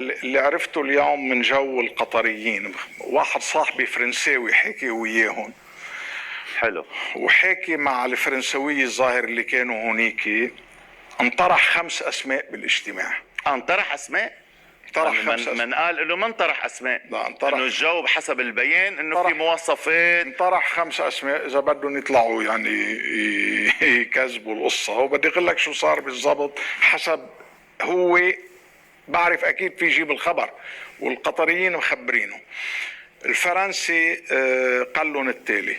اللي عرفته اليوم من جو القطريين، واحد صاحبي فرنساوي حكي وياهم، حلو. وحكي مع الفرنسوية الظاهر اللي كانوا هونيك، انطرح 5 أسماء بالاجتماع. انطرح اسماء؟ طرح 5 أسماء. من قال انه ما انطرح اسماء؟ لا، انطرح. انه الجو بحسب البيان انه في مواصفات. انطرح 5 أسماء اذا بدهم يطلعوا يعني يكذبوا القصة، وبدي اقول لك شو صار بالضبط حسب هو بعرف. اكيد في يجيب الخبر والقطريين مخبرينه. الفرنسي قال لهم التالي.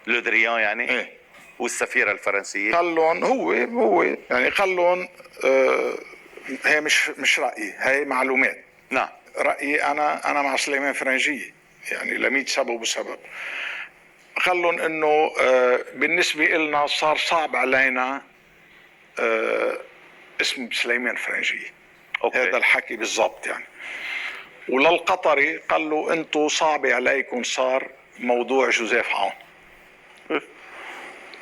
لودريان يعني؟ ايه. والسفيرة الفرنسية قال لهم هو يعني قال لهم هي مش رأيي، هي معلومات. نعم. رأيي أنا مع سليمان فرنجية يعني ل100 سبب وسبب. قال لهم إنه بالنسبة إلنا صار صعب علينا اسم سليمان فرنجية. أوكي. هذا الحكي بالضبط يعني. وللقطري قال له أنتوا صعب عليكم صار موضوع جوزيف عون.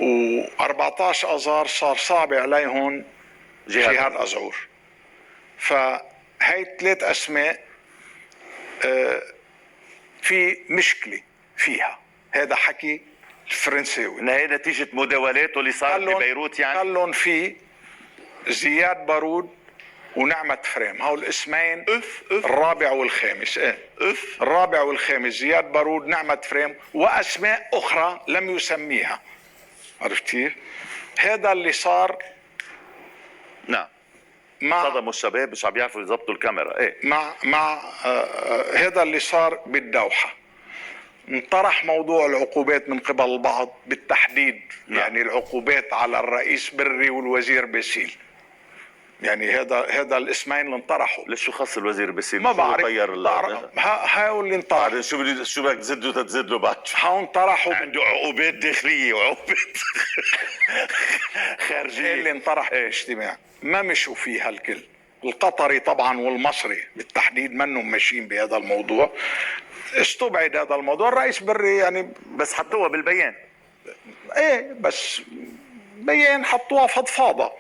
و14 أذار صار صعب عليهم جهاد أزعور. فهي 3 أسماء في مشكلة فيها. هذا حكي الفرنساوي. ان هي نتيجة مداولاته اللي صارت ببيروت يعني. قال لهم في زياد بارود ونعمة فريم، هول الاسمين. الرابع والخامس. الرابع والخامس زياد بارود نعمة فريم وأسماء أخرى لم يسميها. عرفت كيف؟ هذا اللي صار. نعم. صدموا الشباب مش عم يعرفوا يضبطوا الكاميرا. ايه. مع هذا اللي صار بالدوحة. انطرح موضوع العقوبات من قبل البعض بالتحديد. نعم. يعني العقوبات على الرئيس بري والوزير باسيل. يعني هذا الاسمين اللي انطرحوا. ليش شو خص الوزير باسيل؟ ما بعرف. هاو اللي انطرح. شو بدك تزدوا تتزدوا بعد؟ هاو انطرحوا. عنده عقوبات داخلية وعقوبات خارجية. اللي انطرح بالاجتماع ما مشوا فيها الكل. القطري طبعا والمصري بالتحديد منهم ماشيين بهذا الموضوع. استبعد هذا الموضوع. الرئيس بري يعني بس حطوها بالبيان. ايه بس بيان حطوها فضفاضة.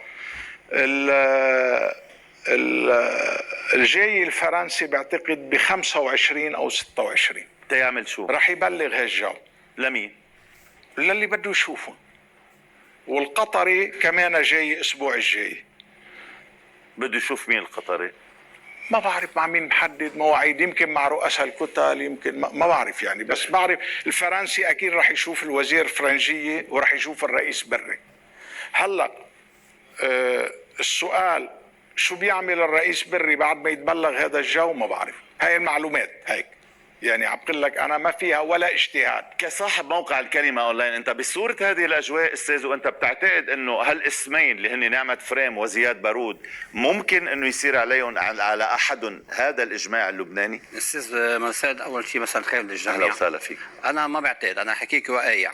الجاي الفرنسي بعتقد ب25 أو 26 تيعمل شو؟ رح يبلغ هالجو. لمين؟ للي بده يشوفهم. والقطري كمان جاي الأسبوع الجاي. بده يشوف مين القطري؟ ما بعرف مع مين محدد مواعيد. يمكن مع رؤساء الكتل، يمكن ما بعرف يعني. بس بعرف الفرنسي أكيد رح يشوف الوزير فرنجية ورح يشوف الرئيس بري. هلأ السؤال شو بيعمل الرئيس بري بعد ما يتبلغ هذا الجو؟ ما بعرف. هاي المعلومات هيك يعني عم بقول لك انا ما فيها ولا اجتهاد. كصاحب موقع الكلمة اونلاين، انت بصورة هذه الاجواء استاذ، وانت بتعتقد انه هالاسمين اللي هن نعمة فريم وزياد بارود ممكن انه يصير عليهم على احدهم هذا الاجماع اللبناني؟ استاذ مساد، اول شيء مساء الخير للجميع. اهلا وسهلا فيك. انا ما بعتقد، انا حكيك وقايع.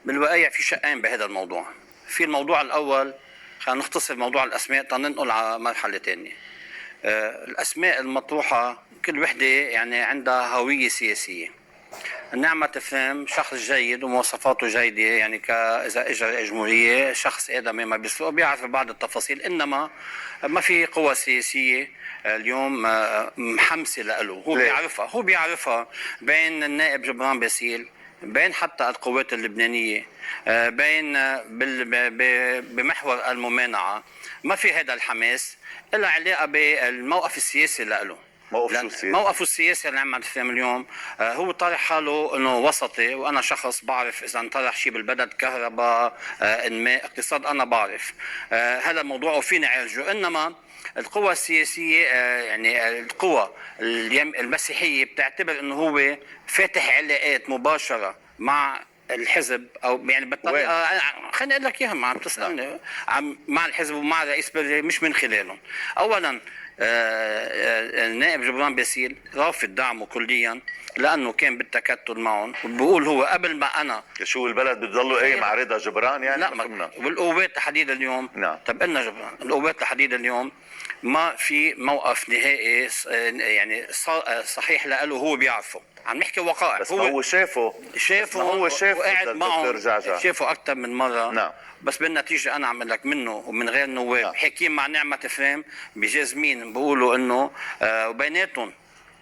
بالوقايع في شقين بهذا الموضوع. في الموضوع الاول، خلينا نختصر موضوع الاسماء تننقل على مرحله ثانيه. الاسماء المطروحه كل وحده يعني عندها هويه سياسيه. نعمة فريم شخص جيد ومواصفاته جيدة، يعني إذا إجا الجمهورية شخص آدمي ما بيسوق، بيعرف بعض التفاصيل، إنما ما في قوى سياسية اليوم محمسة له. هو بيعرفها بين النائب جبران باسيل، بين حتى القوات اللبنانية، بين بمحور الممانعة. ما في هذا الحماس إلا علاقة بالموقف السياسي له. موقفه السياسي اللي عم نفهم اليوم هو طارح حاله انه وسطي، وانا شخص بعرف اذا انطرح شيء بالبلد، كهرباء، انماء، اقتصاد، انا بعرف هذا الموضوع وفيني عالجه. انما القوى السياسيه يعني القوى المسيحيه بتعتبر انه هو فاتح علاقات مباشره مع الحزب، او يعني بالطريقه خليني اقول لك اياها، ما عم تسالني مع الحزب ومع رئيس بري، مش من خلالهم. اولا النائب جبران باسيل رافض دعمه كليا لانه كان بالتكتل معهم، وبقول هو قبل ما انا شو البلد بتضلوا ايه مع رضا جبران يعني؟ لا، والقوات لحديد اليوم. نعم. طب قلنا جبران، القوات لحديد اليوم ما في موقف نهائي يعني صحيح له هو بيعرفه. عم نحكي وقائع. بس هو شافه هو شاف وقاعد معه، الدكتور جعجع. شافه اكثر من مره. نعم. بس بالنتيجه انا عم اقول لك منه ومن غير نواب حكيم مع نعمه فريم بجازمين بيقولوا انه وبيناتهم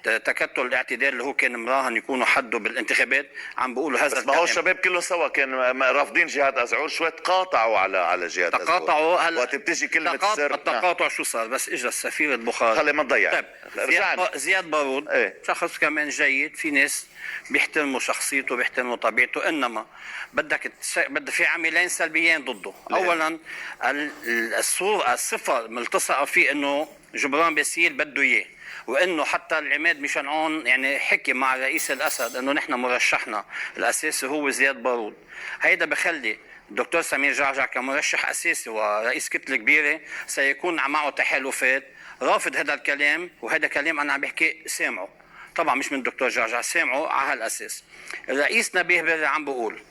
تكتل الاعتدال اللي هو كان مراهن يكونوا حده بالانتخابات، عم بيقولوا هذا بس ما هو الشباب كله سوا كان رافضين جهاد أزعور، شوي تقاطعوا على جهاد أزعور. تقاطعوا. هلا وقت بتيجي كلمة السر التقاطع شو صار؟ بس اجى السفير البخاري. خلي ما تضيع. طيب زياد بارود ايه؟ شخص كمان جيد، في ناس بيحترموا شخصيته بيحترموا طبيعته، انما بدك في عاملين سلبيين ضده. اولا الصفه الملتصقه فيه انه جبران باسيل بده اياه، وانه حتى العماد مشان هون يعني حكي مع رئيس الاسد انه نحن مرشحنا الاساسي هو زياد بارود. هيدا بخلي الدكتور سمير جعجع كمرشح اساسي ورئيس كتله كبيره سيكون معه تحالفات رافض هذا الكلام، وهذا كلام انا عم بحكي سامعه طبعا مش من الدكتور جعجع، سامعه على هالاساس. الرئيس نبيه بري عم بقول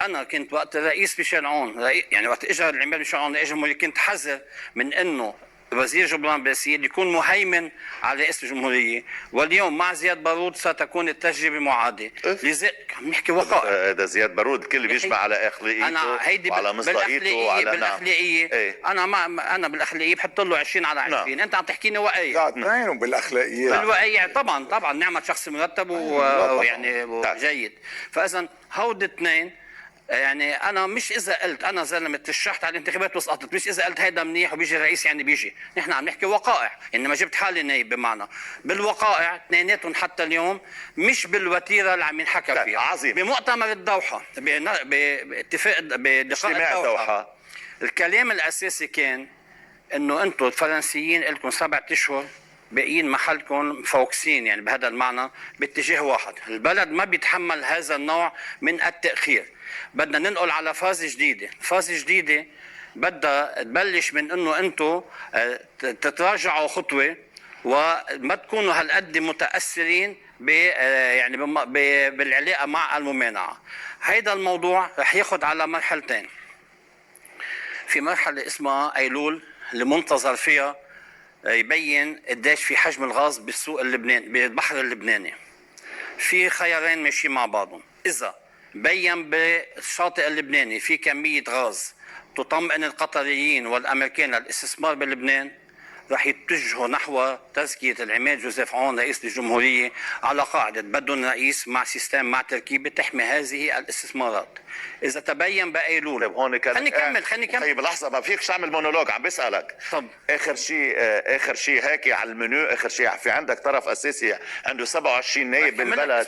انا كنت وقت الرئيس ميشيل عون يعني وقت اجى العماد ميشيل عون لجمهوري كنت حذر من انه وزير جبران باسيل يكون مهيمن على رئاسة الجمهورية، واليوم مع زياد بارود ستكون التجربة معادة. لذلك عم نحكي وقائع. هذا زياد بارود الكل بيجمع على اخلاقيته وعلى مصداقيته وعلى بالاخلاقية. ايه؟ انا بالاخلاقية بحط له 20 على 20. نعم. انت عم تحكيني وقايع. اثنين بالاخلاقيات. بالوقايع طبعا نعمة شخص مرتب ويعني جيد. فاذا هود اثنين يعني انا مش اذا قلت انا زلمه ترشحت على الانتخابات وسقطت، مش اذا قلت هيدا منيح وبيجي الرئيس يعني بيجي. نحن عم نحكي وقائع، يعني ما جبت حالي نايب بمعنى بالوقائع اثنيناتهم حتى اليوم مش بالوتيره اللي عم ينحكى فيها. عظيم. بمؤتمر الدوحه باتفاق بلقاء الدوحه الكلام الاساسي كان انه انتم الفرنسيين لكم 7 اشهر باقيين محلكم مفوكسين، يعني بهذا المعنى باتجاه واحد. البلد ما بيتحمل هذا النوع من التاخير، بدنا ننقل على فاز جديده. فاز جديده بدها تبلش من انه انتم تتراجعوا خطوه وما تكونوا هالقد متاثرين يعني بالعلاقه مع الممانعه. هيدا الموضوع رح ياخذ على مرحلتين. في مرحله اسمها ايلول اللي منتظر فيها يبين قديش في حجم الغاز بالسوق اللبناني بالبحر اللبناني. في خيارين ماشيين مع بعضهم، اذا بين بالشاطئ اللبناني في كميه غاز تطمئن القطريين والامريكان للاستثمار بلبنان، رح يتجهوا نحو تزكية العماد جوزيف عون رئيس الجمهورية على قاعدة بدهم رئيس مع سيستم مع تركيبة تحمي هذه الاستثمارات. إذا تبين بأيلول. طيب هون خليني كمل. طيب لحظة، ما فيكش تعمل مونولوج، عم بسألك. طب آخر شيء هيك على المنيو، آخر شيء في عندك طرف أساسي عنده 27 نايب بالبلد.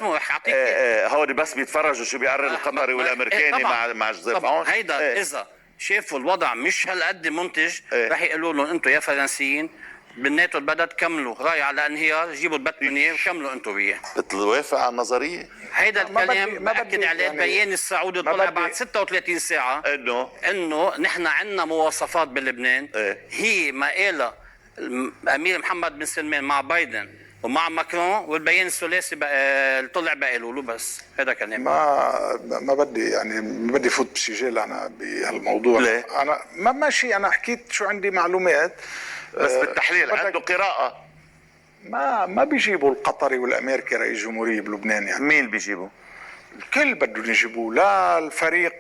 هودي بس بيتفرجوا شو بيقرر القطري والأمريكاني مع جوزيف عون. هيدا إذا شافوا الوضع مش هالقد منتج رح يقولوا لهم انتم يا فرنسيين بالناتو البلد كملوا راي على انهيار، جيبوا اللي بدكم وكملوا انتم وياه. بتوافق على النظريه؟ هيدا الكلام باكد عليه يعني البيان السعودي طلع بعد 36 ساعه انه نحن عندنا مواصفات بلبنان هي ما قالها الامير محمد بن سلمان مع بايدن ومع ماكرون، والبيان الثلاثي اللي طلع بقالوا بس. هذا كلام ما بدي فوت بسجال انا بهالموضوع. ليه؟ انا ماشي، انا حكيت شو عندي معلومات بس بالتحليل عنده قراءة. ما بيجيبوا القطري والامريكي رئيس جمهورية بلبنان. يعني مين بيجيبوا؟ الكل بدهم يجيبوه، لا الفريق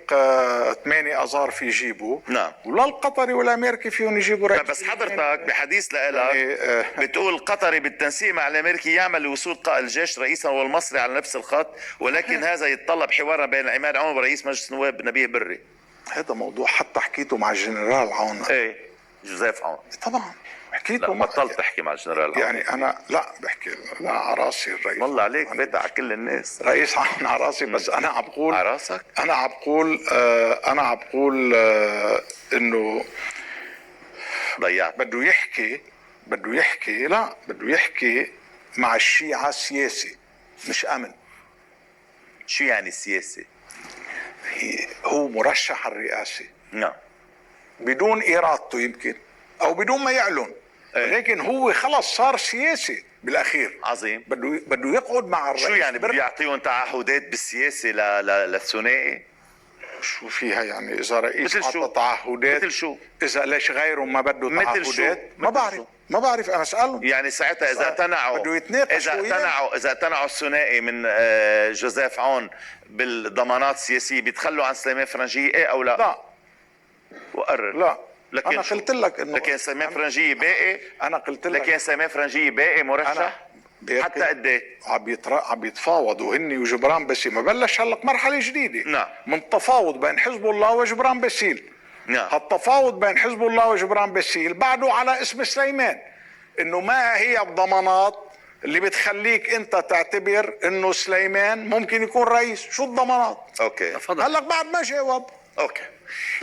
8 آذار في يجيبوا، نعم، ولا القطري والامريكي فيهم يجيبوا رئيس. بس حضرتك بحديث لك يعني بتقول القطري بالتنسيق مع الامريكي يعمل لوصول قائد الجيش رئيسا والمصري على نفس الخط، ولكن هذا يتطلب حوارا بين عماد عون ورئيس مجلس النواب نبيه بري. هذا موضوع حتى حكيته مع الجنرال عون. ايه جوزيف عون طبعا حكيته. بطلت تحكي مع الجنرال عون. يعني انا لا بحكي لا على راسي الرئيس. والله عليك بيتع على كل الناس. رئيس عون على راسي، بس انا عم بقول على راسك. انا عم بقول انه ضيعت. بده يحكي مع الشيعة سياسي مش امن. شو يعني السياسي؟ هو مرشح الرئاسي. نعم. بدون ارادته يمكن او بدون ما يعلن، لكن هو خلص صار سياسي بالاخير. عظيم. بده يقعد مع الرئيس. شو يعني بيعطيهم تعهدات بالسياسه للثنائي؟ شو فيها يعني؟ اذا رئيس عطى تعهدات مثل شو؟ اذا ليش غيره ما بده تعهدات؟ ما بعرف. ما بعرف انا اسالهم. يعني ساعتها اذا اقتنعوا بده يتناقشوا اذا اقتنعوا الثنائي من جوزيف عون بالضمانات السياسيه بيتخلوا عن سليمان فرنجيه ايه او لا؟ لا وقرر. لا لكن انا قلت لك انه لكن سليمان فرنجيه باقي. انا قلت لك لكن سليمان فرنجيه باقي مرشح باقي. حتى قد ايه؟ عم يتفاوضوا هن وجبران باسيل. ما بلش هلق مرحله جديده. نعم. من تفاوض بين حزب الله وجبران باسيل. نعم. هالتفاوض بين حزب الله وجبران باسيل بعده على اسم سليمان، انه ما هي الضمانات اللي بتخليك انت تعتبر انه سليمان ممكن يكون رئيس؟ شو الضمانات؟ اوكي هلق بعد ما جاوب. اوكي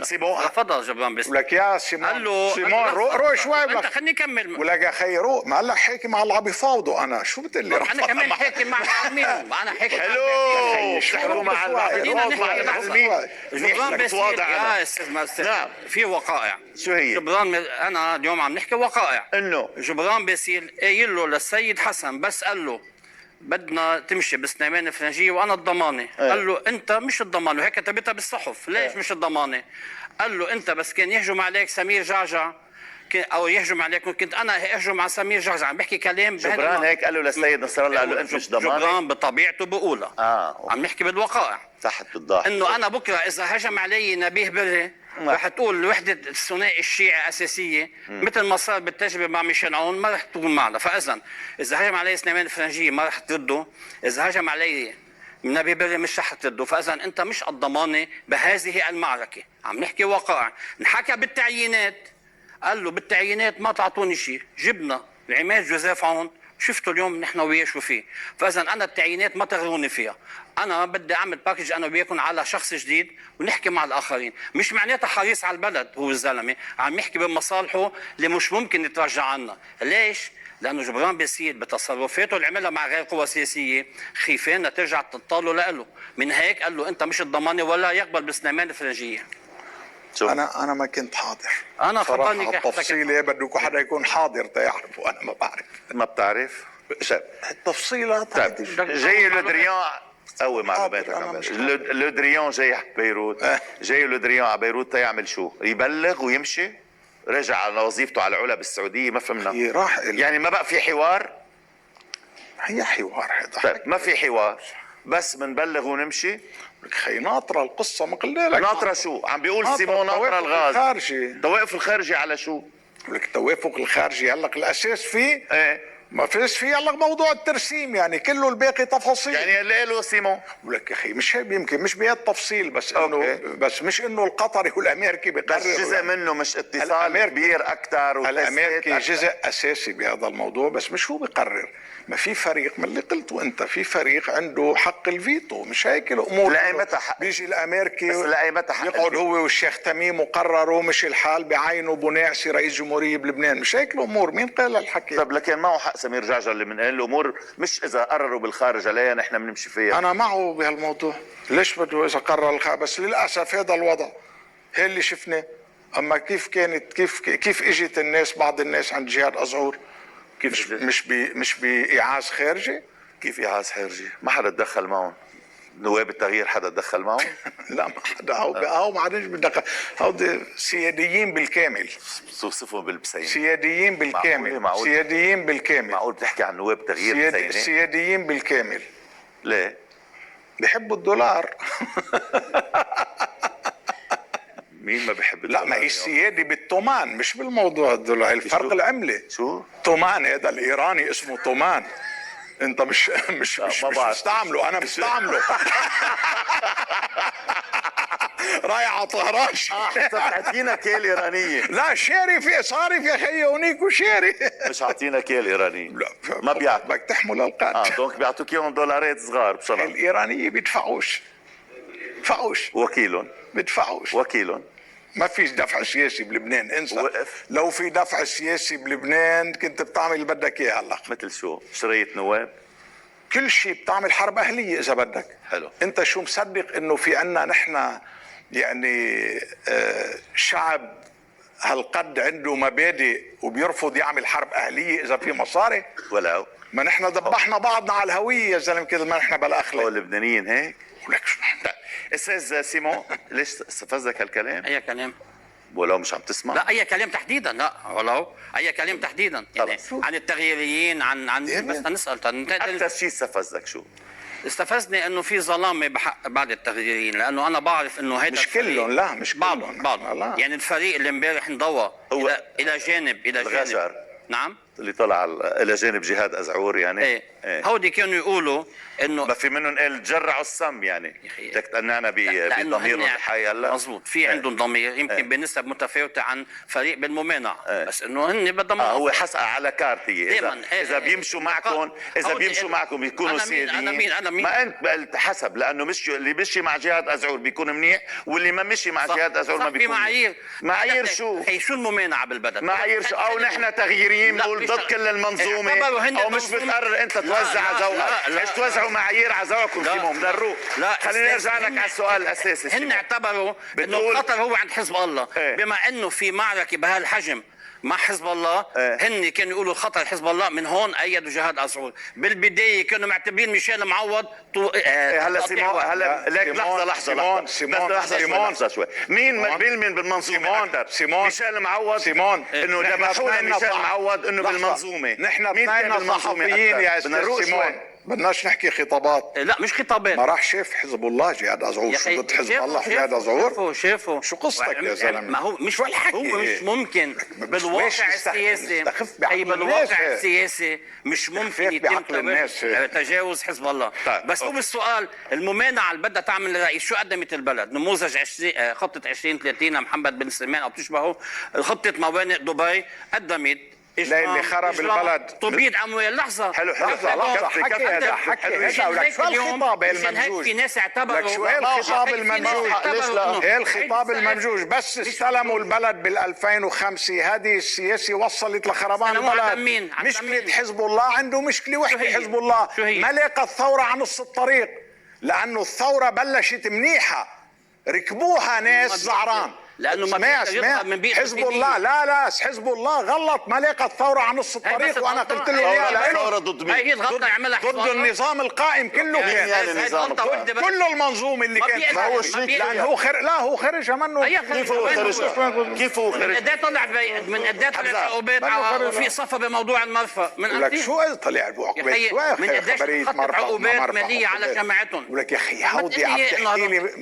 سيبون. تفضل جبران بس. ولك يا سيمون، قال له سيمون روح شوي. انت خليني اكمل. ولك يا خي روح. ما هلا حكي مع اللي عم يفاوضوا. انا شو بتقول لي؟ انا كمان حكي مع مين؟ انا حكي حلو بتحكوا مع المعلمين. جبران بس يا استاذ نعم. في وقائع. شو هي؟ جبران انا اليوم عم نحكي وقائع. انه جبران باسيل قايل له للسيد حسن بس قال له بدنا تمشي بسليمان الفرنجيه وانا الضمانه. قال له انت مش الضمانه، وهيك كتبتها بالصحف. ليش مش الضمانه؟ قال له انت بس كان يهجم عليك سمير جعجع او يهجم عليك، كنت انا اهجم على سمير جعجع. عم بحكي كلام جبران هيك قال له للسيد نصر الله، قال له انت مش ضمانه. جبران بطبيعته بقولها. عم نحكي بالوقائع. تحت بالضاحك انه انا بكره اذا هجم علي نبيه بري رح تقول وحده الثنائي الشيعي اساسيه مثل ما صار بالتجربه مع ميشيل عون، ما رح تكون معنا. فاذا اذا هجم علي سليمان الفرنجيه ما رح ترده، اذا هجم علي نبي بري مش رح ترده. فاذا انت مش الضمانه بهذه المعركه. عم نحكي وقائع. انحكى بالتعيينات، قال له بالتعيينات ما تعطوني شيء، جبنا العماد جوزيف عون شفتوا اليوم نحن وياه شو فيه. فاذا انا التعيينات ما تغروني فيها. انا بدي اعمل باكج انا وياكم على شخص جديد ونحكي مع الاخرين. مش معناتها حريص على البلد هو الزلمه، عم يحكي بمصالحه اللي مش ممكن يترجع عنها. ليش؟ لانه جبران باسيل بتصرفاته اللي عملها مع غير قوى سياسيه خيفان ترجع تطاله له. من هيك قال له انت مش الضمانه ولا يقبل بسليمان الفرنجيه. انا ما كنت حاضر. انا صراحه التفصيله بدكم حدا يكون حاضر تيعرفوا. انا ما بعرف. ما بتعرف التفصيلات. طيب جاي لودريان قوي معلوماتك. لودريان جاي على بيروت. جاي لودريان على بيروت تيعمل شو؟ يبلغ ويمشي؟ رجع على وظيفته على العلا بالسعوديه؟ ما فهمنا. راح يعني ما بقى في حوار؟ هي حوار هذا. طيب ما في حوار، بس بنبلغ ونمشي. خي ناطره القصه. ما قلنا لك ناطره شو؟ عم بيقول سيمون ناطره الغاز. التوافق الخارجي على شو؟ لك التوافق الخارجي هلق الاساس فيه ايه ما فيش فيه هلق موضوع الترسيم، يعني كله الباقي تفاصيل. يعني اللي قاله سيمون ولك يا اخي مش هيك، يمكن مش بهذا التفصيل، بس انه بس مش انه القطري والامريكي بيقرروا. بس جزء منه مش اتصال كبير اكثر. الامريكي جزء اساسي بهذا الموضوع، بس مش هو بيقرر. ما في فريق من اللي قلته انت، في فريق عنده حق الفيتو. مش هيك الامور. لأيمتى بيجي الامريكي بس لأيمتى حق يقعد هو والشيخ تميم وقرروا مش الحال بعينوا بناعسي رئيس جمهوريه بلبنان. مش هيك الامور. مين قال الحكي؟ طب لكن معه حق سمير جعجع اللي من قال الامور مش اذا قرروا بالخارج عليها نحن بنمشي فيها. انا معه بهالموضوع. ليش بده اذا قرر الخارج؟ بس للاسف هذا الوضع هي اللي شفناه. اما كيف كانت كيف اجت الناس، بعض الناس عند جهاد أزعور كيف مش بإيعاز خارجي. كيف إيعاز خارجي؟ ما حدا تدخل معهم. نواب التغيير حدا تدخل معهم؟ لا ما حدا. هو ما عادش بتدخل. هودي سياديين بالكامل. توصفهم بالبسينة. سياديين بالكامل. سياديين بالكامل. معقول بتحكي عن نواب التغيير بسينة؟ سياديين بالكامل. ليه؟ بيحبوا الدولار. مين ما بحب الدولار؟ لا ما هي السيادة بالتومان مش بالموضوع الدولار. الفرق العملة. شو؟ تومان هذا الإيراني اسمه تومان. انت مش مستعمله. انا مستعمله. رايح على طهراش. تعطينا كيل ايرانيه. لا شاري في صارف يا خيي هونيك وشاري. مش عطينا كيل ايرانيه. لا ما بيعطوا. بدك تحمل القات. دونك بيعطوك اياهم دولارات صغار بصراحه. الايرانيه بيدفعوش. وكيلهم بيدفعوش. وكيلهم. ما فيش دفع سياسي بلبنان. انسى. وقف. لو في دفع سياسي بلبنان كنت بتعمل اللي بدك اياه هلا. مثل شو؟ شرية نواب؟ كل شيء. بتعمل حرب اهليه اذا بدك. حلو. انت شو مصدق انه في عنا نحن يعني شعب هالقد عنده مبادئ وبيرفض يعمل حرب اهليه اذا في مصاري؟ ولو ما نحن ذبحنا بعضنا على الهويه يا زلمه كذا. ما نحن بلا اخلاق. هو اللبنانيين هيك؟ ولك شو. استاذ سيمون ليش استفزك هالكلام؟ اي كلام. ولو مش عم تسمع؟ لا اي كلام تحديدا، لا ولو اي كلام تحديدا يعني خلص. عن التغييريين عن بس نسال اكثر شيء استفزك شو؟ استفزني انه في ظلامه بحق بعض التغييريين، لانه انا بعرف انه هيدا مش كلهم، لا مش كلهم. بعض لا. يعني الفريق اللي امبارح انضوى هو الى جانب الغجر. نعم اللي طلع الى جانب جهاد ازعور يعني. ايه هودي كانوا يقولوا انه ما في منهم قال جرعوا السم يعني بدك تقنعنا بضميرهم الحي هلا. مزبوط في عندهم ضمير يمكن بنسب متفاوته عن فريق بالممانعه، بس انه هن بدهم هو حسب على كارتي دايماً. اذا بيمشوا معكم بيكونوا سياديين. أنا مين ما انت قلت حسب، لانه مش اللي مشي مع جهاد ازعور بيكون منيح، واللي ما مشي مع جهاد ازعور ما بيكون معايير شو هي شو الممانعه بالبلد؟ معايير شو؟ او نحن تغييريين بنقول ضد كل المنظومه، او مش بتقرر انت توزع على ذوقك. ايش توزعوا معايير على ذوقكم سيمون؟ بدروق. خليني ارجع لك على السؤال الاساسي. هن اعتبروا انه الخطر هو عند حزب الله. بما انه في معركه بهالحجم مع حزب الله، هن كانوا يقولوا الخطر حزب الله، من هون ايدوا جهاد ازعور. بالبدايه كانوا معتبرين ميشيل معوض هلا سيمون، هلا ليك لحظه شوي. مين بيلمن بالمنظومه اكثر؟ ميشيل معوض انه ذبحوا ميشيل معوض انه بالمنظومه. نحن اثنين صحفيين يا استاذ سيمون، بدناش نحكي خطابات. لا مش خطابات. ما راح شاف حزب الله جهاد ازعور؟ شو ضد حزب الله جهاد ازعور؟ شافوا شو قصتك يا زلمه؟ ما هو مش هو مش ممكن بالواقع السياسي. بالواقع السياسي مش ممكن يتم تجاوز حزب الله. بس هو بالسؤال الممانعه اللي بدها تعمل الرئيس شو قدمت البلد؟ نموذج خطه 2030 لمحمد بن سلمان او بتشبهه خطه موانئ دبي قدمت اللي خرب البلد تبييض اموال. لحظه حلو حكي هذا ولك شو الخطاب الممجوج؟ في ناس اعتبروا شو ايه الخطاب الممجوج؟ ايه الخطاب الممجوج؟ بس استلموا البلد بال 2005 هذه السياسه وصلت لخربان البلد. مشكله حزب الله عنده مشكله وحده. حزب الله ما لقى الثوره عن نص الطريق، لانه الثوره بلشت منيحه ركبوها ناس زعران. لانه ما سمع حزب الله لا حزب الله غلط، ما لقى الثوره عن نص الطريق، وانا قلت له اياها الثوره ضد مين؟ ضد النظام القائم كله. كل المنظومه اللي كانت ما هو شريك، لانه هو خرج منه. كيف هو خرج؟ قد طلع من قد طلع عقوبات وفي صفه بموضوع المرفأ من لك شو طلع بعقوبات؟ من قديش عقوبات ماليه على جامعتهم. ولك يا اخي هودي عم تحكي لي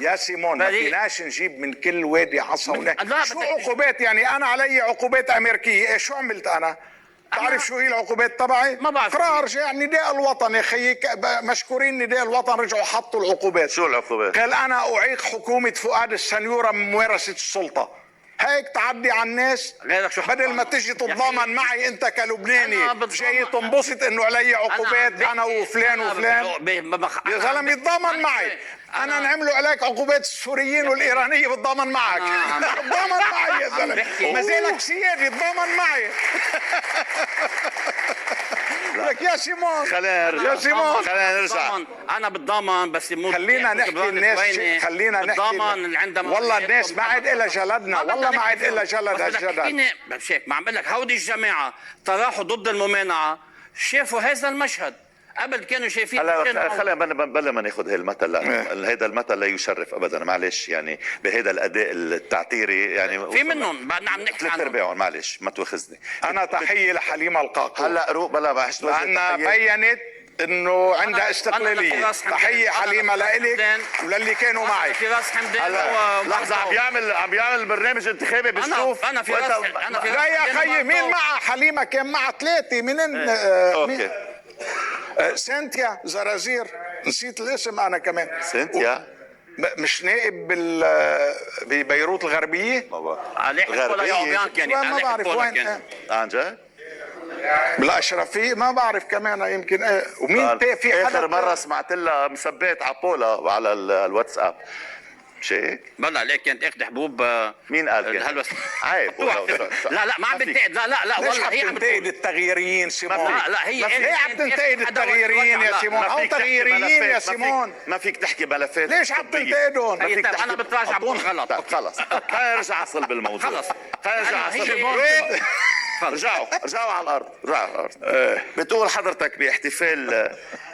يا سيمون ما فيناش نجيب من كل وادي عصا شو عقوبات؟ يعني انا علي عقوبات امريكيه، ايش شو عملت انا؟ تعرف شو هي العقوبات تبعي؟ ما بعرف. قرار رجع نداء الوطن يا خيي، مشكورين نداء الوطن رجعوا حطوا العقوبات. شو العقوبات؟ قال انا اعيق حكومه فؤاد السنيوره من ممارسه السلطه. هيك تعدي على الناس بدل ما تجي تتضامن معي انت كلبناني جاي تنبسط انه علي عقوبات انا وفلان وفلان. يا زلمه يتضامن معي انا نعملوا عليك عقوبات السوريين والايرانيه بتضامن معك. بتضامن معي يا زلمه، ما زالك سيادي تضامن معي. لك يا سيمون خلينا نرجع. انا بتضامن بس خلينا نحكي الناس خلينا نحكي والله الناس ما عاد إلا جلدنا، والله ما عاد إلا جلد هالجلد. ما عم بقول لك هودي الجماعه طرحوا ضد الممانعه شافوا هذا المشهد قبل كانوا شايفين. خلينا بلا ما ناخذ هي المثل، هيدا المثل لا يشرف ابدا، معلش يعني بهيدا الاداء التعتيري يعني في منهم بعدنا عم نحكي عنهم ارباعهم. معلش ما تواخذني. انا تحيه لحليمه القاقو هلا روق بلا بحش لانها بينت انه عندها استقلاليه. تحيه حليمه لإلك وللي كانوا معي. فراس حمدان لحظه عم بيعمل برنامج انتخابي بالشوف. انا فراس لا يا خيي مين معها؟ حليمه كان معها ثلاثه من اوكي سانتيا زرازير، نسيت الاسم انا كمان. سانتيا مش نائب ببيروت الغربيه؟ الغربيه ما بعرف وين. عن جد؟ بالاشرفيه ما بعرف كمان يمكن. ومين في حدا اخر مره سمعت لها مثبت عبولا على الواتساب مش هيك؟ بلا ليك كانت اخذ حبوب. مين قال كده؟ عيب. لا ما عم بنتقد. لا والله هي عم تنتقد التغييريين سيمون. لا هي عم تنتقد التغييريين يا سيمون. او تغييريين يا سيمون. ما فيك تحكي ملفات. ليش عم تنتقدهم؟ انا بتراجع بقول غلط. خلص خلينا نرجع اصل بالموضوع. خلص خلينا نرجع اصل رجعوا على الارض. بتقول حضرتك باحتفال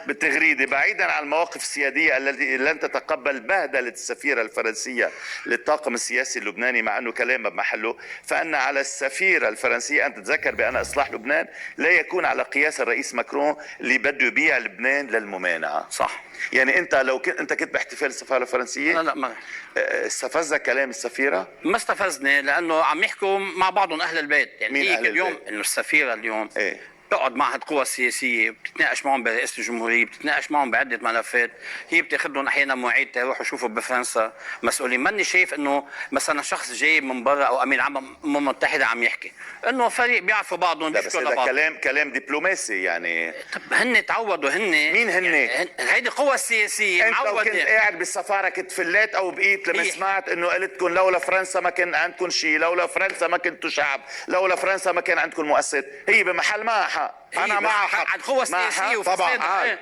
بالتغريده بعيدا عن المواقف السياديه التي لن تتقبل بهدله السفيره الفرنسيه للطاقم السياسي اللبناني مع انه كلامه بمحله، فان على السفيره الفرنسيه ان تتذكر بان اصلاح لبنان لا يكون على قياس الرئيس ماكرون اللي بده يبيع لبنان للممانعه. صح. يعني انت لو كنت باحتفال السفاره الفرنسيه لا ما استفزك كلام السفيره؟ ما استفزني لانه عم يحكوا مع بعضهم اهل البيت. يعني مين هي أهل كل يوم البيت؟ انه السفيره اليوم ايه بتقعد مع القوى السياسيه، بتتناقش معهم برئاسه الجمهوريه، بتتناقش معهم بعده ملفات، هي بتاخذهم احيانا مواعيد تروحوا يشوفوا بفرنسا مسؤولين. ماني شايف انه مثلا شخص جاي من برا او امين عام الامم المتحده عم يحكي، انه فريق بيعرفوا بعضهم. لا بس هذا كلام دبلوماسي يعني. طب هن تعودوا. مين هن؟ يعني هيدي القوى السياسيه انت لو كنت معودة. قاعد بالسفاره كنت فليت او بقيت لما سمعت انه قلتكم لولا فرنسا ما كان عندكم شيء، لولا فرنسا ما كنتوا شعب، لولا فرنسا ما كان عندكم مؤسسات. هي بمحل معها حق. انا معها حق على القوى السياسيه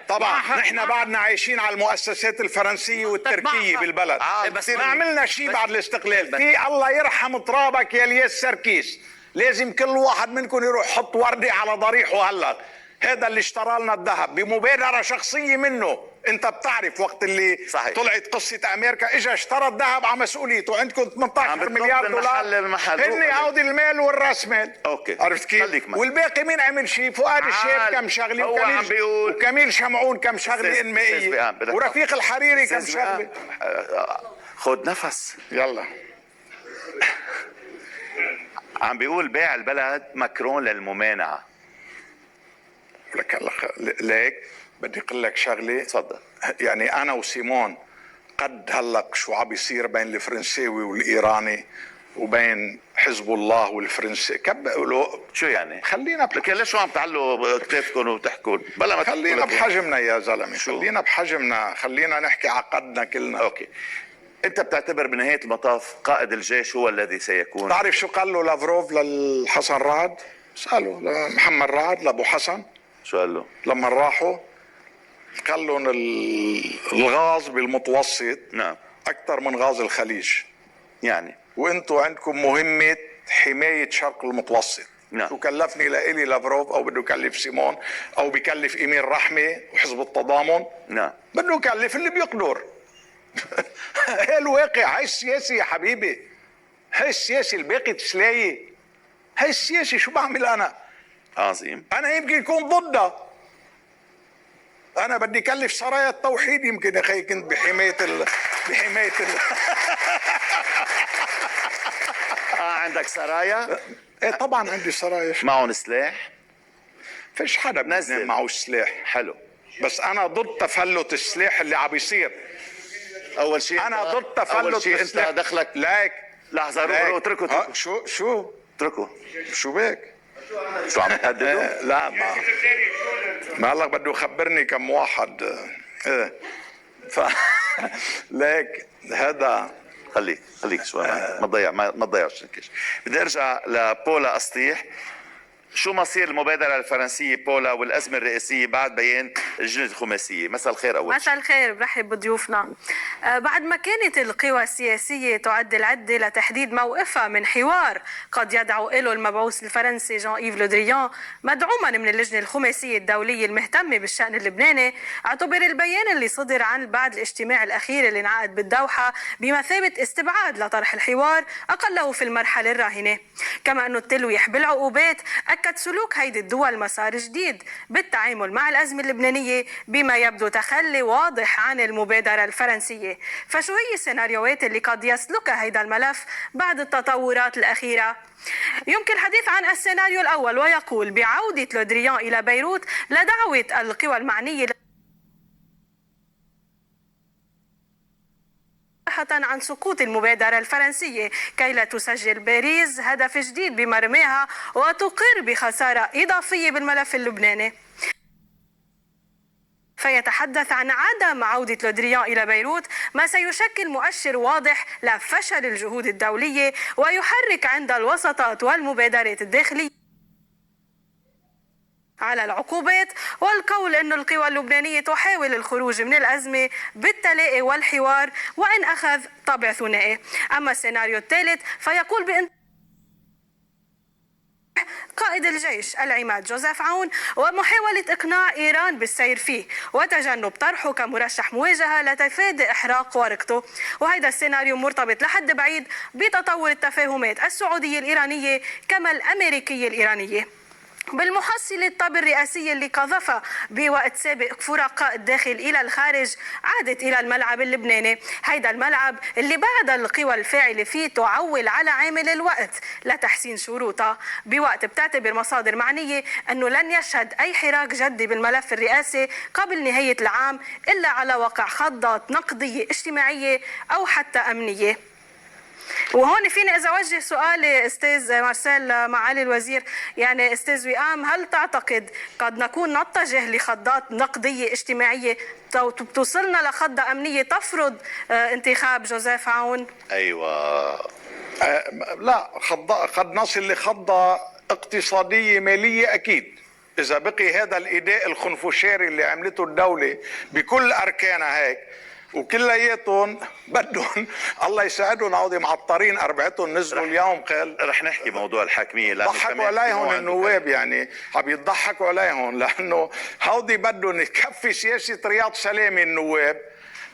طبعا نحن بعدنا عايشين على المؤسسات الفرنسيه والتركيه بالبلد. بس ما عملنا شيء بعد الاستقلال. في الله يرحم ترابك يا الياس سركيس، لازم كل واحد منكم يروح يحط وردة على ضريحه هلا. هذا اللي اشترى لنا الذهب بمبادرة شخصية منه. انت بتعرف وقت اللي صحيح. طلعت قصة امريكا اجى اشترى الذهب على مسؤوليته. عندكم 18 مليار دولار هن عود المال والراس مال. اوكي. عرفت كيف؟ والباقي مين عمل شيء؟ فؤاد الشيب كم شغله، وكميل شمعون كم شغله انمائيه، ورفيق الحريري كم شغله. خد نفس يلا. عم بيقول بيع البلد ماكرون للممانعه. ليك بدي اقول لك شغله. تفضل. يعني انا وسيمون قد هلق شو عم بيصير بين الفرنساوي والايراني وبين حزب الله والفرنسي شو يعني؟ خلينا لكن ليش شو عم تعلوا كتافكم وتحكوا بلا ما خلينا بحجمنا يا زلمه. خلينا بحجمنا، خلينا نحكي عقدنا كلنا. اوكي. انت بتعتبر بنهايه المطاف قائد الجيش هو الذي سيكون؟ تعرف شو قال له لافروف للحسن رعد؟ اساله لمحمد رعد لابو حسن. شو قال له؟ لما راحوا قال لهم الغاز بالمتوسط نعم اكثر من غاز الخليج، يعني وانتم عندكم مهمه حمايه شرق المتوسط. نعم. شو كلفني لإلي لافروف او بده يكلف سيمون او بكلف ايميل رحمه وحزب التضامن؟ نعم. بده يكلف اللي بيقدر. هي الواقع، هاي السياسه يا حبيبي، هاي السياسه. الباقي تسلايه. هاي السياسه شو بعمل انا؟ عظيم. انا يمكن يكون ضدها. انا بدي كلف سرايا التوحيد يمكن يا اخي كنت بحمايه عندك سرايا؟ ايه طبعا عندي سرايا. معهم سلاح؟ فيش حدا بنزل معه سلاح. حلو. بس انا ضد تفلت السلاح اللي عم بيصير. اول شيء انا ضد تفلت السلاح. انت دخلك لايك لحظه. اتركوا شو اتركوا. شو بك؟ شو عم تهددوا؟ لا ما هلا بده يخبرني كم واحد. ايه ليك هذا. خليك شوي ما تضيعش الكش. بدي ارجع لبولا اسطيح. شو مصير المبادرة الفرنسية بولا والأزمة الرئاسية بعد بيان اللجنة الخماسية؟ مساء الخير. أول مساء الخير، برحب بضيوفنا. بعد ما كانت القوى السياسية تعد العدة لتحديد موقفها من حوار قد يدعو له المبعوث الفرنسي جان إيف لودريان مدعوما من اللجنة الخماسية الدولية المهتمة بالشأن اللبناني، اعتبر البيان اللي صدر عن بعد الاجتماع الأخير اللي انعقد بالدوحة بمثابة استبعاد لطرح الحوار أقله في المرحلة الراهنة. كما أنه التلويح بالعقوبات أكد سلوك هيدي الدول مسار جديد بالتعامل مع الأزمة اللبنانية بما يبدو تخلي واضح عن المبادرة الفرنسية. فشو هي السيناريوهات اللي قد يسلكها هيدا الملف بعد التطورات الأخيرة؟ يمكن الحديث عن السيناريو الأول، ويقول بعودة لودريان إلى بيروت لدعوة القوى المعنية عن سقوط المبادرة الفرنسية كي لا تسجل باريس هدف جديد بمرماها وتقر بخسارة إضافية بالملف اللبناني. فيتحدث عن عدم عودة لودريان إلى بيروت ما سيشكل مؤشر واضح لفشل الجهود الدولية ويحرك عند الوسطات والمبادرات الداخلية على العقوبات، والقول أن القوى اللبنانية تحاول الخروج من الأزمة بالتلاقي والحوار وإن أخذ طابع ثنائي. أما السيناريو الثالث فيقول بأن قائد الجيش العماد جوزيف عون ومحاولة إقناع إيران بالسير فيه وتجنب طرحه كمرشح مواجهة لتفادي إحراق ورقته. وهذا السيناريو مرتبط لحد بعيد بتطور التفاهمات السعودية الإيرانية كما الأمريكية الإيرانية. بالمحصلة الطب الرئاسية اللي قذفها بوقت سابق فرقاء الداخل إلى الخارج عادت إلى الملعب اللبناني. هيدا الملعب اللي بعد القوى الفاعلة فيه تعول على عامل الوقت لتحسين شروطها، بوقت بتعتبر مصادر معنية أنه لن يشهد أي حراك جدي بالملف الرئاسي قبل نهاية العام إلا على وقع خضات نقدية اجتماعية أو حتى أمنية. وهون فيني إذا وجه سؤالي أستاذ مارسيل معالي الوزير، يعني أستاذ وئام، هل تعتقد قد نكون نتجه لخضات نقدية اجتماعية توصلنا لخضة أمنية تفرض انتخاب جوزيف عون؟ أيوة. لا، قد نصل لخضة اقتصادية مالية أكيد إذا بقي هذا الإيداء الخنفشاري اللي عملته الدولة بكل أركانها هيك، وكلياتهم بدهم الله يساعدهم عودي معطرين أربعتهم نزلوا اليوم. قال رح نحكي موضوع الحاكمية ضحكوا عليهم النواب، يعني عم يضحكوا عليهم لأنه هودي بدهم يكفي سياسة رياض سلامي النواب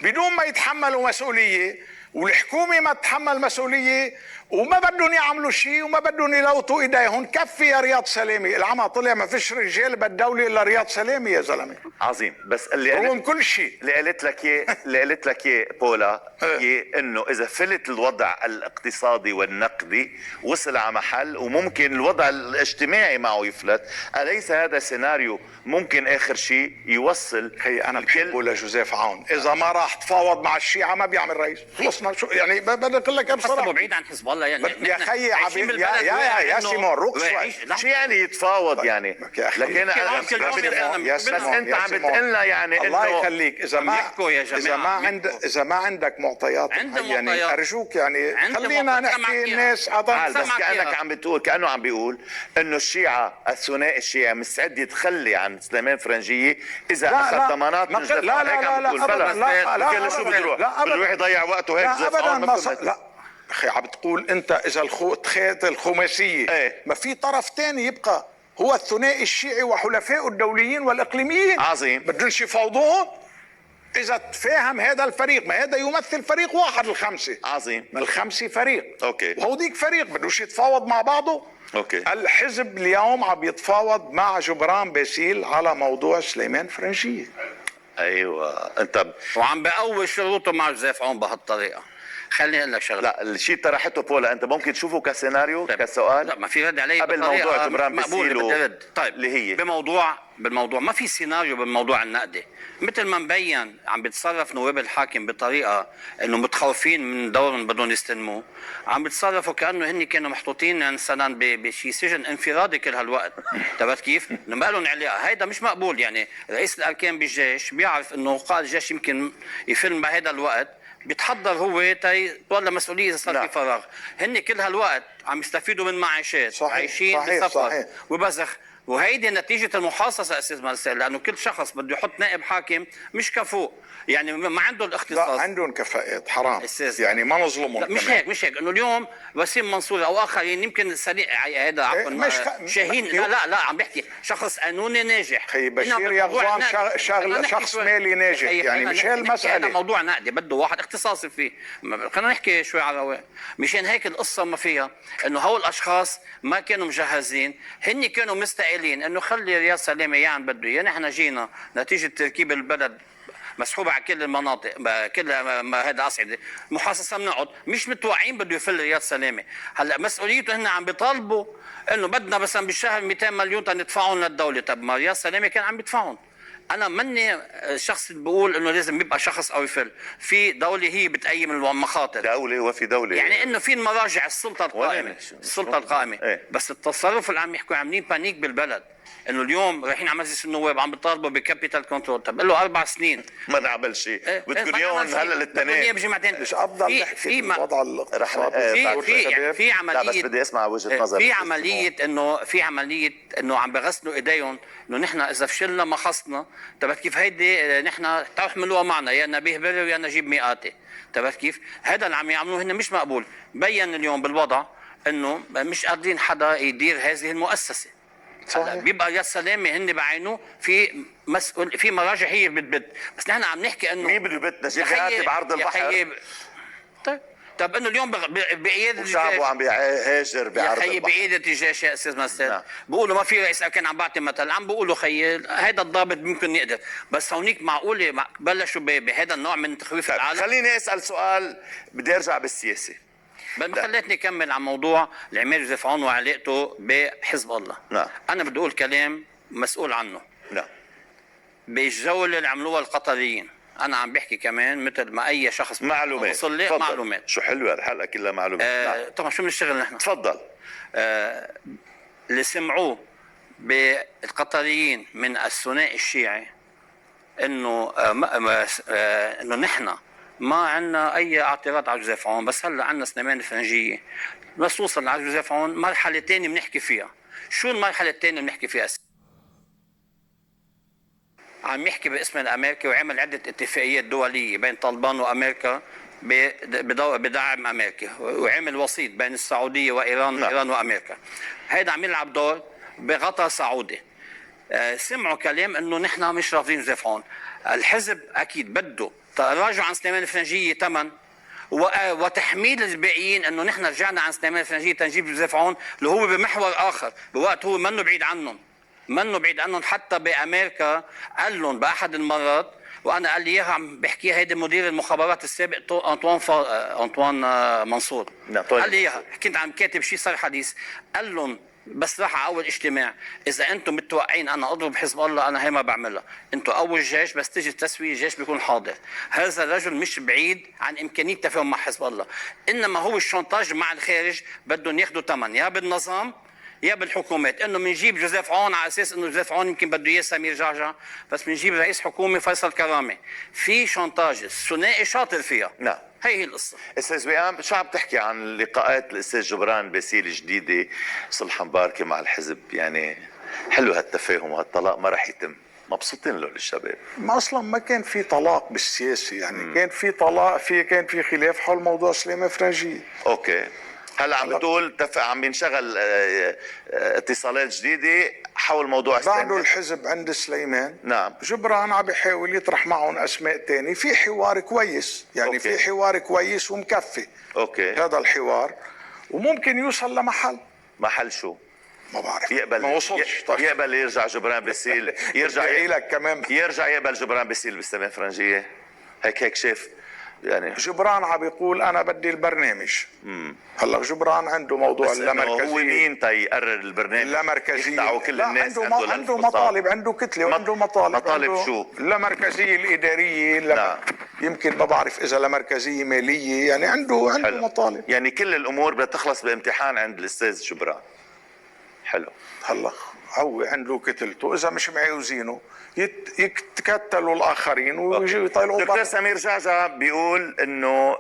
بدون ما يتحملوا مسؤولية، والحكومة ما تتحمل مسؤولية، وما بدهم يعملوا شيء وما بدهم يلوطوا ايديهم. كفي يا رياض سلامي، العمى طلع ما فيش رجال بالدولة الا رياض سلامي يا زلمه. عظيم. بس اللي رغم كل شيء اللي قالت لك اياه بولا هي انه اذا فلت الوضع الاقتصادي والنقدي وصل على محل وممكن الوضع الاجتماعي معه يفلت، اليس هذا سيناريو ممكن اخر شيء يوصل؟ هي انا بحبه لجوزيف عون، اذا ما راح تفاوض مع الشيعة ما بيعمل رئيس. خلصنا شو يعني، بدي اقول لك بصراحه بعيد عن حزب الله يعني يا خيي عبيد يا سيمون روق شوي. شو يعني يتفاوض يعني؟ لكن بس انت عم بتقلنا يعني انه الله يخليك اذا ما عندك معطيات يعني ارجوك يعني خلينا نحكي الناس بس كانك عم بتقول، كانه عم بيقول انه الشيعة الثنائي الشيعي مستعد يتخلي عن سليمان فرنجية اذا اخذ ضمانات من جوزيف عون. هيك عم بتقول بلا شو بده يروح يضيع وقته هيك جوزيف عون؟ لا اخي عم بتقول انت اذا تخيط الخماسيه ما في طرف ثاني يبقى هو الثنائي الشيعي وحلفائه الدوليين والاقليميين. عظيم. بدهم يفاوضوهم اذا تفاهم هذا الفريق، ما هذا يمثل فريق واحد الخمسه. عظيم. من الخمسه فريق. اوكي. وهوديك فريق بدوش يتفاوض مع بعضه. اوكي. الحزب اليوم عم يتفاوض مع جبران باسيل على موضوع سليمان فرنجيه. ايوه انت وعم بقوي شروطه مع جوزيف عون بهالطريقه. خليني اقول لك شغله. لا، الشيء طرحته بولا انت ممكن تشوفه كسيناريو كسؤال؟ لا، ما في رد علي قبل موضوع جبران باسيل طيب اللي هي بالموضوع ما في سيناريو بالموضوع النقدي، مثل ما مبين عم بيتصرف نواب الحاكم بطريقه انه متخوفين من دورهم بدهم يستلموه، عم بيتصرفوا كانه هن كانوا محطوطين مثلا بشي سجن انفرادي كل هالوقت. تبعت كيف؟ انه ما لهم علاقه، هيدا مش مقبول. يعني رئيس الاركان بالجيش بيعرف انه قائد الجيش يمكن يفل بهذا الوقت، بيتحضر هو ولا مسؤوليه اذا صار في فراغ. هن كل هالوقت عم يستفيدوا من معاشات، عايشين بسفر وبزخ. وهيدي نتيجه المحاصصه استاذ مارسيل، لانه كل شخص بده يحط نائب حاكم مش كفؤ، يعني ما عنده الاختصاص. لا، عندهم كفاءات حرام يعني ما نظلمهم. لا مش هيك انه اليوم وسيم منصور او اخرين يمكن هذا عفوا شاهين لا عم بحكي شخص قانوني ناجح. خي بشير يغزان شخص مالي ناجح، يعني مش هالمساله. هذا موضوع نقدي بده واحد اختصاصي فيه. خلينا نحكي شوي على رواق. مشان هيك القصه ما فيها انه هول الاشخاص ما كانوا مجهزين، هن كانوا مستقلين انه خلي رياض سلامي يعني بده اياه. نحن جينا نتيجه تركيب البلد مسحوبه على كل المناطق، كل هذا اصعده محاصصه بنقعد مش متوقعين بده يفل رياض سلامه. هلا مسؤوليته هن عم بيطالبوا انه بدنا مثلا بالشهر 200 مليون تندفعهم للدوله. طب ما رياض سلامه كان عم يدفعهم. انا مني الشخص اللي بقول انه لازم يبقى شخص او يفل. في دوله هي بتقيم المخاطر، دوله وفي دوله، يعني انه في المراجع السلطه القائمه بس التصرف اللي عم يحكوا عاملين بانيك بالبلد. انه اليوم رايحين على مجلس النواب عم بيطالبوا بكابيتال كنترول. طب له 4 سنين ما نعمل شيء، بدكم اياهم هلا للتنين بجمعتين. مش افضل نحكي في الوضع الاقتصادي في عمليه. لا بس بدي اسمع وجهه نظر. في عمليه انه عم بغسلوا ايديهم انه نحن اذا فشلنا ما خصنا. تبعت كيف؟ هيدي نحن تحملوها معنا يا نبيه بري ويا نجيب مئاتي. تبعت كيف؟ هذا اللي عم يعملوه هن مش مقبول. بين اليوم بالوضع انه مش قادرين حدا يدير هذه المؤسسه. هلا بيبقى يا سلامه هن بعينه في مسؤول في مراجع هي بتبت، بس نحن عم نحكي انه مين بده يبت؟ نجيب مئاتي بعرض البحر. طيب انه اليوم بقياده وشعبه عم بيهاجر بعرض خيي البحر. بقياده الجيش يا استاذ مسدد. نعم. بيقولوا ما في رئيس اركان، عم بعطي مثل، عم بيقولوا خيي هيدا الضابط ممكن يقدر، بس هونيك معقوله بلشوا بهذا النوع من تخويف طيب العالم. خليني اسال سؤال، بدي ارجع بالسياسه. بل خليتني اكمل عن موضوع العماد جوزيف عون وعلاقته بحزب الله. نعم. انا بدي اقول كلام مسؤول عنه. نعم. بالجوله اللي عملوها القطريين، انا عم بحكي كمان مثل ما اي شخص معلومات. وصل لي تفضل. معلومات. شو حلوه الحلقه كلها معلومات. نعم. طبعا شو بنشتغل نحن؟ تفضل. اللي سمعوه بالقطريين من الثنائي الشيعي انه انه نحن ما عندنا اي اعتراض على جوزيف عون، بس هلا عندنا سليمان الفرنجيه، بس نوصل على جوزيف عون مرحله ثانيه بنحكي فيها. شو المرحله الثانيه اللي بنحكي فيها؟ عم يحكي باسم الامريكي، وعمل عده اتفاقيات دوليه بين طالبان وامريكا بدعم امريكا، وعمل وسيط بين السعوديه وايران. نعم. ايران وامريكا، هيدا عم يلعب دور بغطاء سعودي. سمعوا كلام انه نحن مش رافضين جوزيف عون. الحزب اكيد بده تراجع عن سليمان الفرنجيه تمن، وتحميل الباقيين انه نحن رجعنا عن سليمان الفرنجيه تنجيب جوزيف عون، اللي هو بمحور اخر بوقت هو منه بعيد عنهم. حتى بامريكا قال لهم باحد المرات، وانا قال لي اياها عم بحكيها هيدي مدير المخابرات السابق انطوان منصور. نعم. قال لي اياها، كنت عم كاتب شيء صار حديث، قال لهم بس راح على اول اجتماع، اذا انتم متوقعين انا اضرب حزب الله انا هي ما بعملها، انتم اول جيش بس تيجي التسويه الجيش بيكون حاضر. هذا الرجل مش بعيد عن امكانيه التفاهم مع حزب الله، انما هو الشونتاج مع الخارج بدهم ياخذوا ثمن يا بالنظام يا بالحكومات، انه بنجيب جوزيف عون على اساس انه جوزيف عون يمكن بده اياه سمير جعجع، بس بنجيب رئيس حكومه فيصل كرامه. في شونتاج الثنائي شاطر فيها. نعم. هي القصه. استاذ وئام، شو عم تحكي عن لقاءات الاستاذ جبران باسيل الجديده صلحا باركه مع الحزب؟ يعني حلو هالتفاهم وهالطلاق ما رح يتم، مبسوطين له للشباب. ما اصلا ما كان في طلاق بالسياسه، يعني كان في طلاق، كان في خلاف حول موضوع سليمان فرنجيه. اوكي. هلا عم بتقول عم ينشغل اتصالات جديده حول موضوع بعده الحزب عند سليمان. نعم. جبران عم بيحاول يطرح معهم اسماء تاني، في حوار كويس يعني. أوكي. في حوار كويس ومكفي. اوكي. هذا الحوار وممكن يوصل لمحل. محل شو؟ ما بعرف. يقبل ما وصلش. طيب. يقبل يرجع جبران باسيل يرجع لك كمان يرجع يقبل جبران باسيل بالسليمان فرنجيه؟ هيك شايف يعني. جبران عم بيقول انا بدي البرنامج. هلا جبران عنده موضوع اللامركزيه. هو مين يقرر البرنامج؟ اللامركزيه. يخدعوا كل الناس. عنده مطالب، عنده كتله وعنده مطالب. مطالب شو؟ اللامركزيه الاداريه. نعم. يمكن ما بعرف اذا لامركزيه ماليه، يعني عنده حلو. مطالب. يعني كل الامور بدها تخلص بامتحان عند الاستاذ جبران. حلو. هلا هو عنده كتلته، اذا مش معيوزينه يتكتلوا الاخرين ويجوا يطلعوا. دكتور سمير جعجع بيقول انه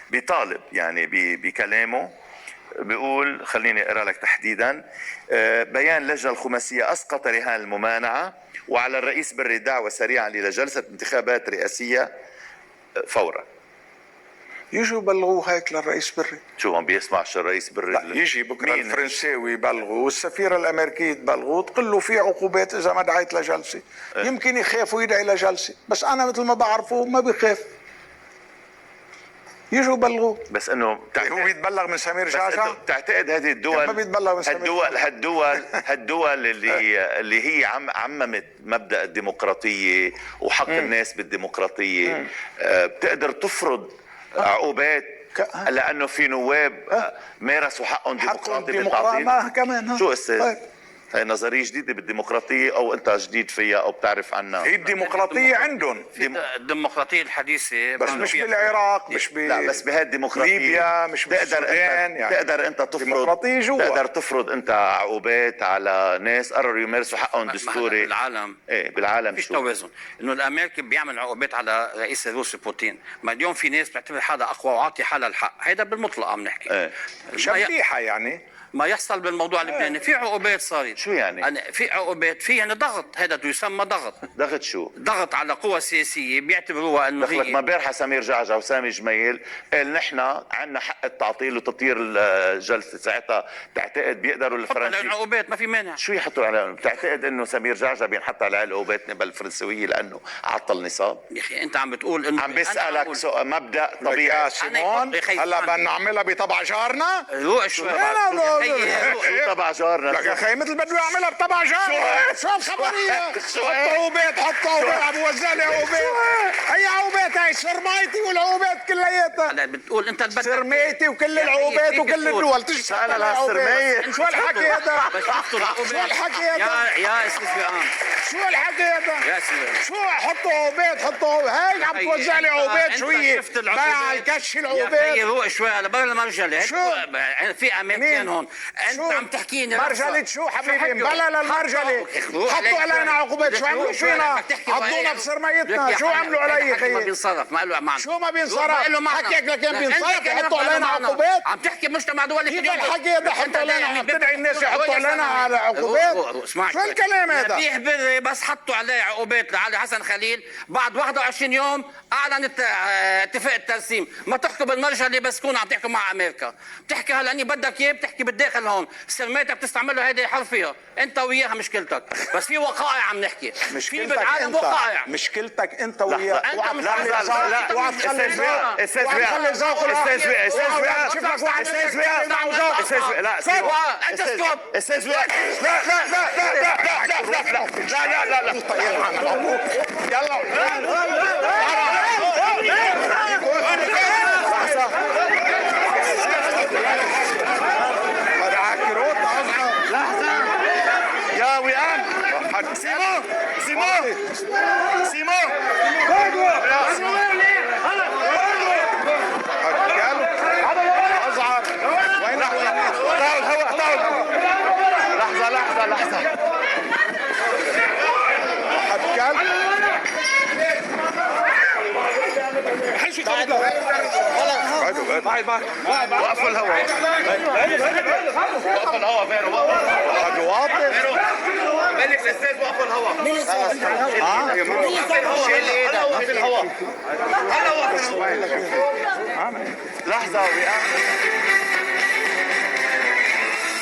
بيطالب يعني بكلامه، بيقول خليني اقرا لك تحديدا: بيان اللجنه الخماسيه اسقط رهان الممانعه، وعلى الرئيس بري دعوه سريعا الى جلسه انتخابات رئاسيه فورا. يجوا يبلغوه هيك للرئيس بري. شو عم بيسمعش الرئيس بري؟ لا، يجي بكره الفرنساوي يبلغوا والسفيره الامريكيه تبلغوا، تقول له في عقوبات اذا ما دعيت لجلسه. يمكن يخاف ويدعي لجلسه، بس انا مثل ما بعرفه ما بيخاف. يجوا يبلغوه. بس انه هو بيتبلغ من سمير جعجع. بتعتقد هذه الدول ما بيتبلغ من سمير هالدول اللي هي عممت مبدأ الديمقراطية وحق الناس بالديمقراطية، بتقدر تفرض عقوبات لانه في نواب مارسوا حقهم ديمقراطي بالتعطيل؟ كمان. شو استاذ؟ هي نظريه جديده بالديمقراطيه او انت جديد فيها او بتعرف عنها؟ هي الديمقراطيه عندهم. الديمقراطيه الحديثه بس مش بالعراق، مش لا، بس بهالديمقراطيه ليبيا، مش بالسودان. يعني تقدر انت تفرض تقدر تفرض انت عقوبات على ناس قرروا يمارسوا حقهم دستوري بالعالم. ايه بالعالم فيش توازن، انه الامريكي بيعمل عقوبات على رئيس الروسي بوتين، ما اليوم في ناس بتعتبر حالها اقوى وعاطي حالها الحق، هيدا بالمطلق عم نحكي. شبيحه يعني. ما يحصل بالموضوع اللبناني. في عقوبات صارت. شو يعني؟ في عقوبات، في يعني ضغط، هذا يسمى ضغط. ضغط شو؟ ضغط على قوى سياسيه بيعتبروها انه دخلك هي ما بيرحى سمير جعجع وسامي جميل قال نحن عندنا حق التعطيل وتطير الجلسه، ساعتها بتعتقد بيقدروا حط عليهم الفرنسيين عقوبات ما في مانع. شو يحطوا عليهم؟ بتعتقد انه سمير جعجع بينحط عليه العقوبات نبل الفرنسويه لانه عطل نصاب؟ يا اخي انت عم بتقول انه عم بسالك سؤال مبدا يا طبيعي. سيمون يا أخي هلا اسمعني. بدنا نعملها بطبع جارنا. روق شوي شو تبع جارنا؟ لك يا اخي مثل بده يعملها بطبع جارنا. شو الخبريه؟ حطوا عقوبات، حطوا عقوبات، ابو وزالي عقوبات. اي عقوبات هاي؟ سرمايتي والعقوبات كلياتها. هلا بتقول انت بدك سرميتي وكل العقوبات وكل الدول سأل السرمية. شو الحكي هذا؟ بس حطوا العقوبات. شو الحكي هذا؟ يا استاذ فئام، شو الحكي هذا؟ يا استاذ شو حطوا عقوبات، حطوا عقوبات. هيك عم توزع لي عقوبات. أنت شو هي؟ شفت بيع الكش يا العقوبات. اخي روق شوي هلا بدل مرجله. شو؟ في امريكان مين؟ هون. انت شو؟ عم تحكيني مرجلة شو حبيبي؟ بلا للمرجلة. روق حطوا عليك علينا شوي. عقوبات. شو عملوا روق شوي فينا؟ بدك تحكي عضونا وإيه؟ بسرميتنا. لك يا شو حبيبي، عملوا علي الحكي ما خيي؟ بينصرف، ما له معنى. شو ما بينصرف؟ ما له معنى. حكيك لك كان لا، بينصرف أنت كلامك يحطوا ما له علينا معنى. عقوبات. عم تحكي مجتمع دولي كيف كبير. الحكي هذا؟ حطوا علينا، عم تدعي الناس يحطوا علينا على عقوبات. شو الكلام هذا؟ نبيه بري بس حطوا عليه عقوبات لعلي حسن خليل بعد 21 يوم اعلن اتفاق الترسيم. ما تحكوا بالمرجله بس تكونوا عم تحكوا مع امريكا. بتحكي هلا اني بدك اياه بتحكي بالداخل هون، سرميتك بتستعملها هيدي حرفيا انت وياها مشكلتك، بس في وقائع عم نحكي. في بالعالم وقائع. مشكلتك انت وياه. أنت مش استاذ لا انت اسكت. استاذ لا لا لا لا لا لا لا لا يا وئام سيمون سيمون سيمون ازعر وين تعال الهواء تعال لحظة لحظة لحظة وقفوا الهواء وقفوا الهواء فيرو ملك الاستاذ وقفوا الهواء مين شيل ايدك وقف الهواء هلا وقف الهواء لحظة وئام